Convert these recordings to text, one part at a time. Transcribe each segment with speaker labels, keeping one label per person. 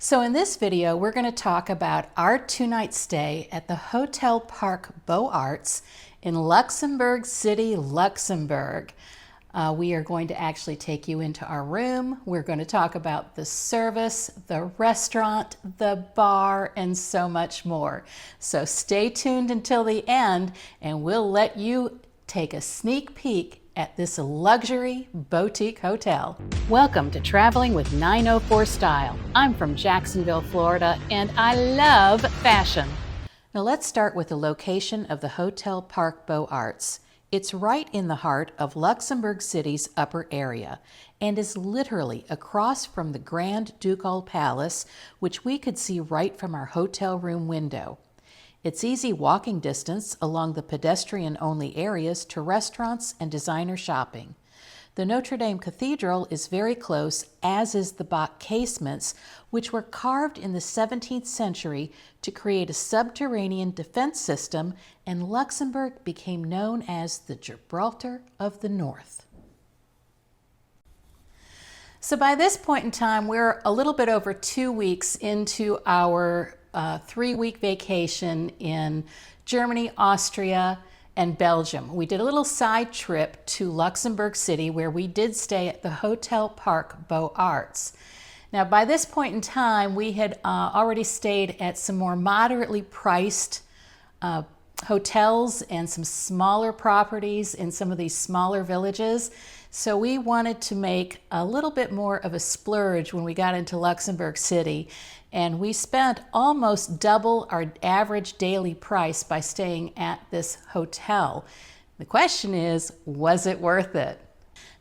Speaker 1: So in this video, we're going to talk about our two-night stay at the Hotel Parc Beaux Arts in Luxembourg City, Luxembourg. We are going to actually take you into our room. We're going to talk about the service, the restaurant, the bar, and so much more. So stay tuned until the end, and we'll let you take a sneak peek at this luxury boutique hotel. Welcome to Traveling with 904 Style. I'm from Jacksonville, Florida, and I love fashion. Now let's start with the location of the Hotel Parc Beaux Arts. It's right in the heart of Luxembourg City's upper area and is literally across from the Grand-Ducal Palace, which we could see right from our hotel room window. It's easy walking distance along the pedestrian-only areas to restaurants and designer shopping. The Notre Dame Cathedral is very close, as is the Bach casements, which were carved in the 17th century to create a subterranean defense system, and Luxembourg became known as the Gibraltar of the North. So by this point in time, we're a little bit over 2 weeks into our 3-week vacation in Germany, Austria, and Belgium. We did a little side trip to Luxembourg City where we did stay at the Hotel Parc Beaux Arts. Now by this point in time, we had already stayed at some more moderately priced hotels and some smaller properties in some of these smaller villages. So we wanted to make a little bit more of a splurge when we got into Luxembourg City, and we spent almost double our average daily price by staying at this hotel. The question is, was it worth it?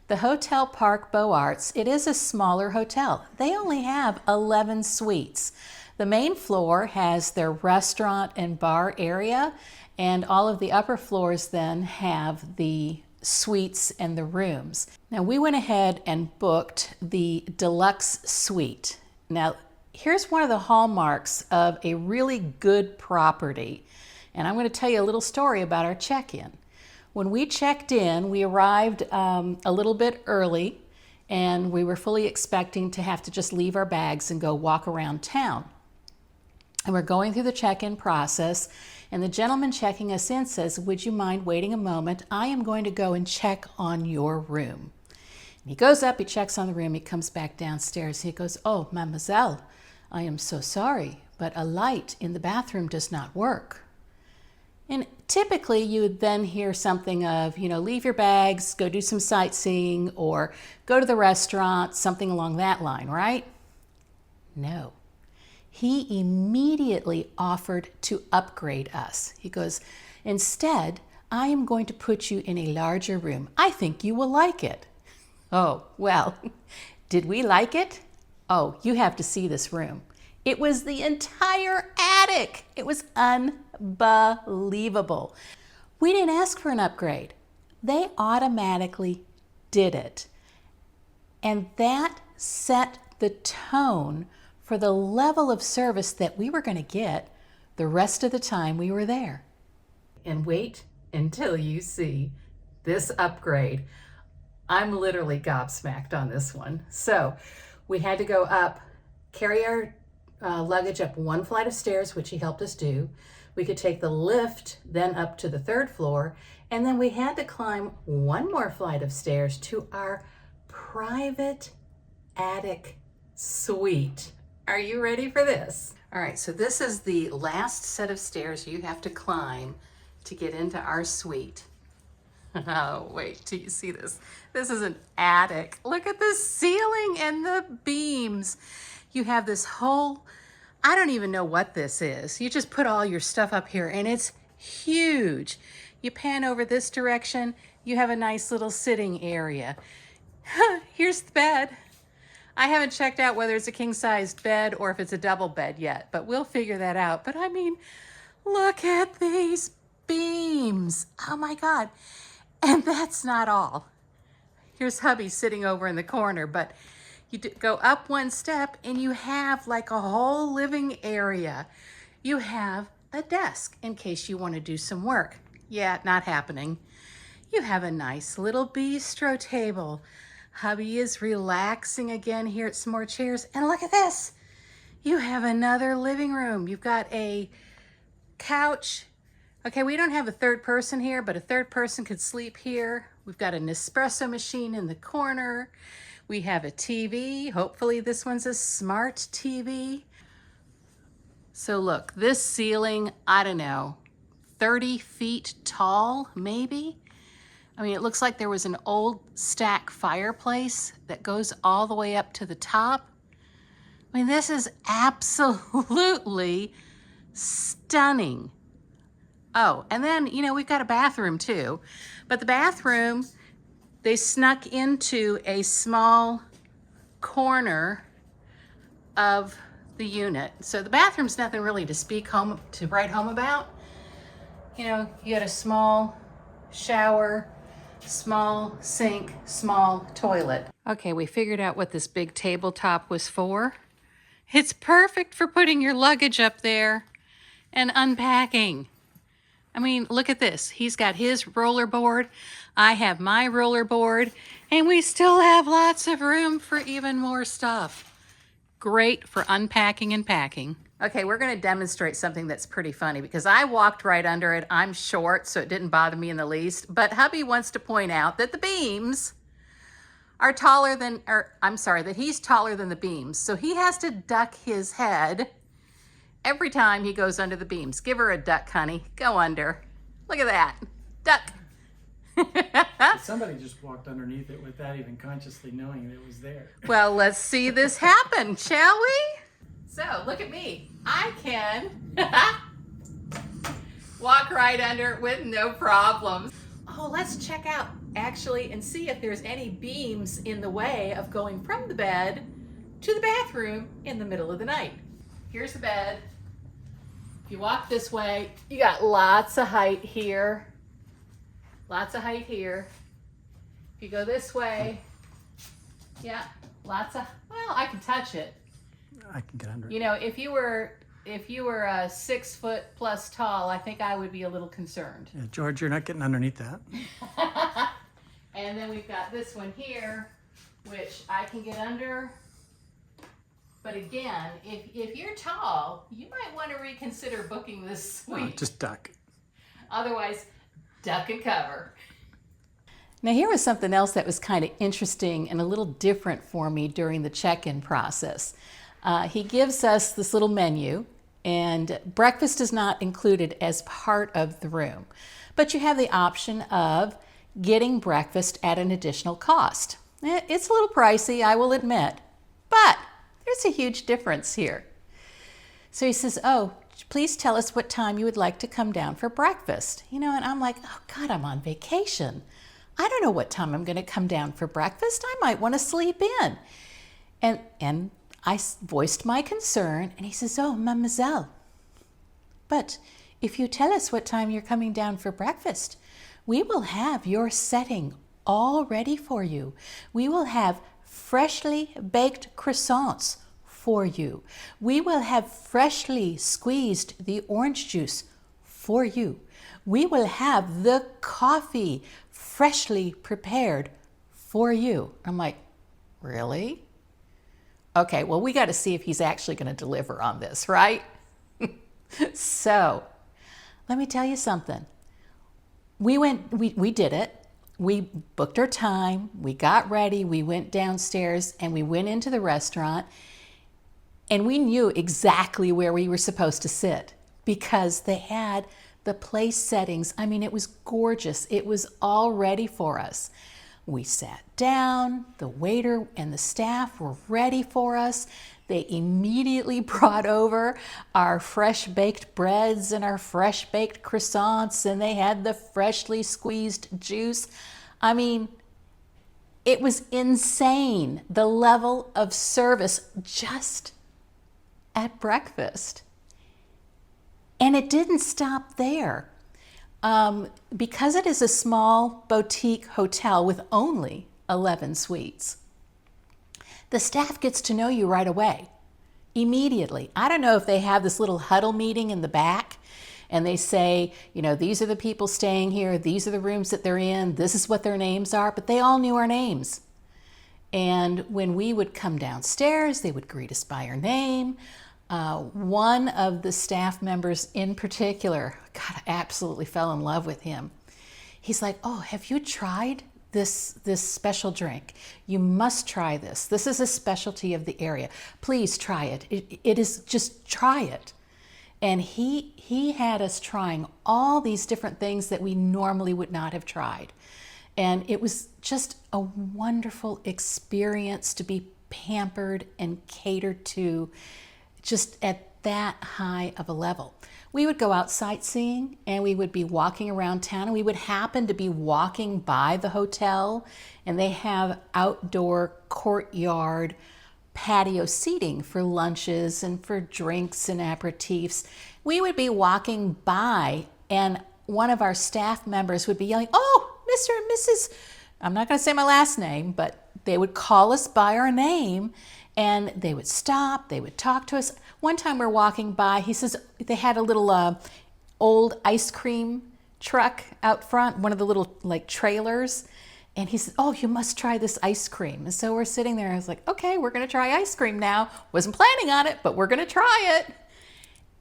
Speaker 1: The Hotel Parc Beaux Arts, it is a smaller hotel. They only have 11 suites. The main floor has their restaurant and bar area, and all of the upper floors then have the suites and the rooms. Now we went ahead and booked the deluxe suite. Now here's one of the hallmarks of a really good property, and I'm going to tell you a little story about our check-in. When we checked in, we arrived a little bit early, and we were fully expecting to have to just leave our bags and go walk around town. And we're going through the check-in process, and the gentleman checking us in says, "Would you mind waiting a moment? I am going to go and check on your room." And he goes up, he checks on the room, he comes back downstairs. He goes, "Oh, mademoiselle, I am so sorry, but a light in the bathroom does not work." And typically you would then hear something of, leave your bags, go do some sightseeing, or go to the restaurant, something along that line, right? No. He immediately offered to upgrade us. He goes, "Instead, I am going to put you in a larger room. I think you will like it." Oh, well, did we like it? Oh, you have to see this room. It was the entire attic. It was unbelievable. We didn't ask for an upgrade. They automatically did it. And that set the tone for the level of service that we were going to get the rest of the time we were there. And wait until you see this upgrade. I'm literally gobsmacked on this one. So we had to go up, carry our luggage up one flight of stairs, which he helped us do. We could take the lift then up to the 3rd floor, and then we had to climb one more flight of stairs to our private attic suite. Are you ready for this? All right, so this is the last set of stairs you have to climb to get into our suite. Oh, wait till you see this. This is an attic. Look at the ceiling and the beams. You have this whole, I don't even know what this is. You just put all your stuff up here and it's huge. You pan over this direction, you have a nice little sitting area. Here's the bed. I haven't checked out whether it's a king-sized bed or if it's a double bed yet, but we'll figure that out. But I mean, look at these beams. Oh my God. And that's not all. Here's hubby sitting over in the corner, but you go up one step and you have like a whole living area. You have a desk in case you want to do some work. Yeah, not happening. You have a nice little bistro table. Hubby is relaxing again here at some more chairs. And look at this. You have another living room. You've got a couch. Okay, we don't have a third person here, but a third person could sleep here. We've got an espresso machine in the corner. We have a TV. Hopefully this one's a smart TV. So look, this ceiling, I don't know, 30 feet tall, maybe? I mean, it looks like there was an old stack fireplace that goes all the way up to the top. I mean, this is absolutely stunning. Oh, and then, you know, we've got a bathroom too. But the bathroom, they snuck into a small corner of the unit. So the bathroom's nothing really to write home about. You know, you got a small shower, small sink, small toilet. Okay, we figured out what this big tabletop was for. It's perfect for putting your luggage up there and unpacking. I mean, look at this. He's got his rollerboard. I have my rollerboard, and we still have lots of room for even more stuff. Great for unpacking and packing. Okay, we're gonna demonstrate something that's pretty funny because I walked right under it. I'm short, so it didn't bother me in the least, but hubby wants to point out that the beams are taller than, that he's taller than the beams. So he has to duck his head every time he goes under the beams. Give her a duck, honey. Go under. Look at that. Duck.
Speaker 2: Somebody just walked underneath it without even consciously knowing it was there.
Speaker 1: Well, let's see this happen, shall we? So, look at me. I can walk right under it with no problems. Oh, let's check out, actually, and see if there's any beams in the way of going from the bed to the bathroom in the middle of the night. Here's the bed. If you walk this way, you got lots of height here. Lots of height here. If you go this way, yeah, lots of, well, I can touch it.
Speaker 2: I can get under it.
Speaker 1: You know, if you were 6 foot plus tall, I think I would be a little concerned.
Speaker 2: Yeah, George, you're not getting underneath that.
Speaker 1: And then we've got this one here, which I can get under. But again, if you're tall, you might want to reconsider booking this suite.
Speaker 2: Oh, just duck.
Speaker 1: Otherwise, duck and cover. Now here was something else that was kind of interesting and a little different for me during the check-in process. He gives us this little menu, and breakfast is not included as part of the room. But you have the option of getting breakfast at an additional cost. It's a little pricey, I will admit, but there's a huge difference here. So he says, oh, please tell us what time you would like to come down for breakfast. You know, and I'm like, oh God, I'm on vacation. I don't know what time I'm going to come down for breakfast. I might want to sleep in. And I voiced my concern, and he says, oh, mademoiselle, but if you tell us what time you're coming down for breakfast, we will have your setting all ready for you. We will have freshly baked croissants for you. We will have freshly squeezed the orange juice for you. We will have the coffee freshly prepared for you. I'm like, really? Okay, well, we got to see if he's actually going to deliver on this, right? So, let me tell you something. We did it. We booked our time, we got ready, we went downstairs, and we went into the restaurant, and we knew exactly where we were supposed to sit because they had the place settings. I mean, it was gorgeous. It was all ready for us. We sat down, the waiter and the staff were ready for us. They immediately brought over our fresh baked breads and our fresh baked croissants, and they had the freshly squeezed juice. I mean, it was insane, the level of service just at breakfast. And it didn't stop there. Because it is a small boutique hotel with only 11 suites, the staff gets to know you right away, immediately. I don't know if they have this little huddle meeting in the back and they say, you know, these are the people staying here, these are the rooms that they're in, this is what their names are, but they all knew our names. And when we would come downstairs, they would greet us by our name. One of the staff members in particular, God, I absolutely fell in love with him. He's like, "Oh, have you tried this special drink? You must try this. This is a specialty of the area. Please try it. It is, just try it." And he had us trying all these different things that we normally would not have tried. And it was just a wonderful experience to be pampered and catered to just at that high of a level. We would go out sightseeing and we would be walking around town, and we would happen to be walking by the hotel, and they have outdoor courtyard patio seating for lunches and for drinks and aperitifs. We would be walking by and one of our staff members would be yelling, "Oh, Mr. and Mrs. I'm not going to say my last name, but they would call us by our name, and they would stop, they would talk to us. One time we're walking by, he says they had a little old ice cream truck out front, one of the little like trailers. And he said, "Oh, you must try this ice cream." And so we're sitting there. I was like, "Okay, we're going to try ice cream now." Wasn't planning on it, but we're going to try it.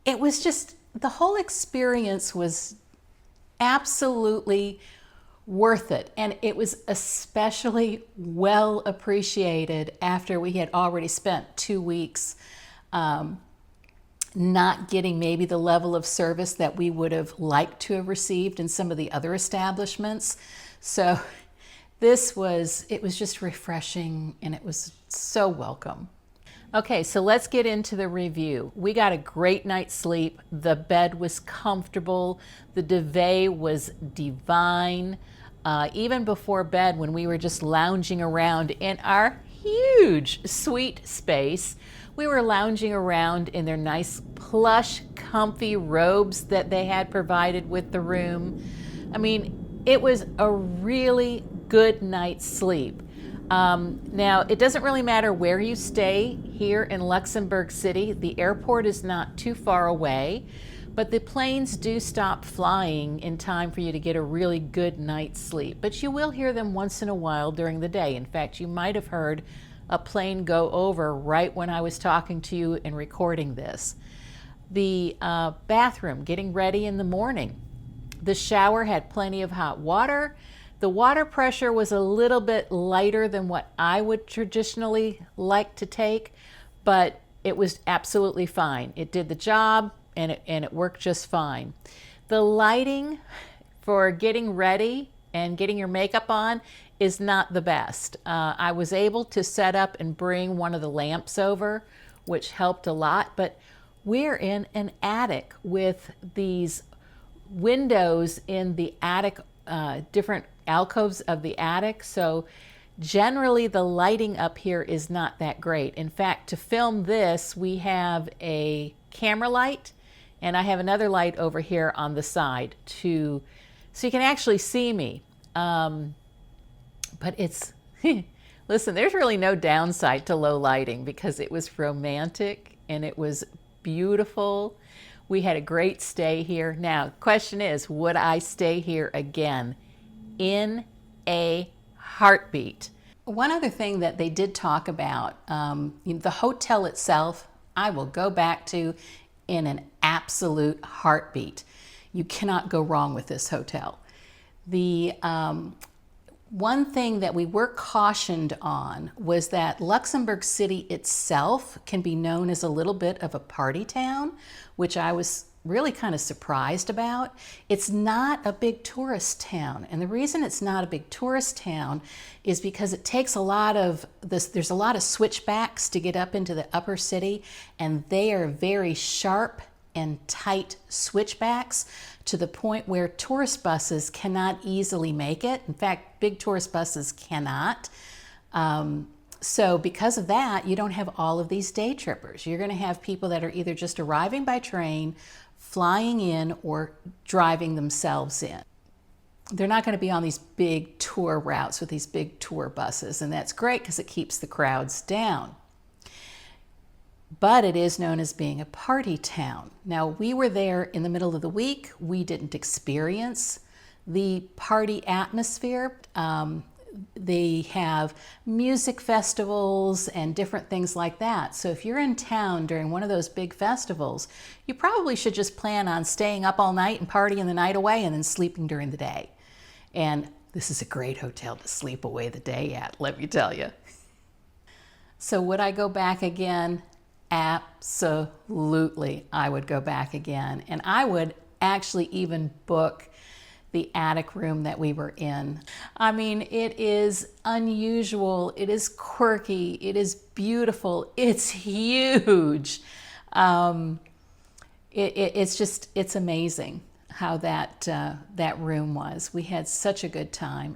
Speaker 1: It was just, the whole experience was absolutely worth it. And it was especially well appreciated after we had already spent 2 weeks not getting maybe the level of service that we would have liked to have received in some of the other establishments. So it was just refreshing, and it was so welcome. Okay, so let's get into the review. We got a great night's sleep. The bed was comfortable. The duvet was divine. Even before bed, when we were just lounging around in our huge suite space, we were lounging around in their nice plush, comfy robes that they had provided with the room. I mean, it was a really good night's sleep. Now, it doesn't really matter where you stay here in Luxembourg City. The airport is not too far away, but the planes do stop flying in time for you to get a really good night's sleep. But you will hear them once in a while during the day. In fact, you might have heard a plane go over right when I was talking to you and recording this. The bathroom, getting ready in the morning. The shower had plenty of hot water. The water pressure was a little bit lighter than what I would traditionally like to take, but it was absolutely fine. It did the job, and it worked just fine. The lighting for getting ready and getting your makeup on is not the best. I was able to set up and bring one of the lamps over, which helped a lot, but we're in an attic with these windows in the attic, different alcoves of the attic, so generally the lighting up here is not that great. In fact, to film this, we have a camera light, and I have another light over here on the side so you can actually see me. But it's, listen, there's really no downside to low lighting because it was romantic and it was beautiful. We had a great stay here. Now, the question is, would I stay here again? In a heartbeat. One other thing that they did talk about, the hotel itself, I will go back to in an absolute heartbeat. You cannot go wrong with this hotel. The one thing that we were cautioned on was that Luxembourg City itself can be known as a little bit of a party town, which I was really kind of surprised about. It's not a big tourist town, and the reason it's not a big tourist town is because it takes a lot of this. There's a lot of switchbacks to get up into the upper city, and they are very sharp and tight switchbacks to the point where tourist buses cannot easily make it. In fact, big tourist buses cannot. So because of that, you don't have all of these day trippers. You're going to have people that are either just arriving by train, flying in, or driving themselves in. They're not going to be on these big tour routes with these big tour buses, and that's great because it keeps the crowds down. But it is known as being a party town. Now, we were there in the middle of the week. We didn't experience the party atmosphere. they have music festivals and different things like that. So if you're in town during one of those big festivals, you probably should just plan on staying up all night and partying the night away and then sleeping during the day. And this is a great hotel to sleep away the day at, let me tell you. So would I go back again? Absolutely, I would go back again. And I would actually even book the attic room that we were in. I mean, it is unusual, it is quirky, it is beautiful, it's huge. It's amazing how that room was. We had such a good time.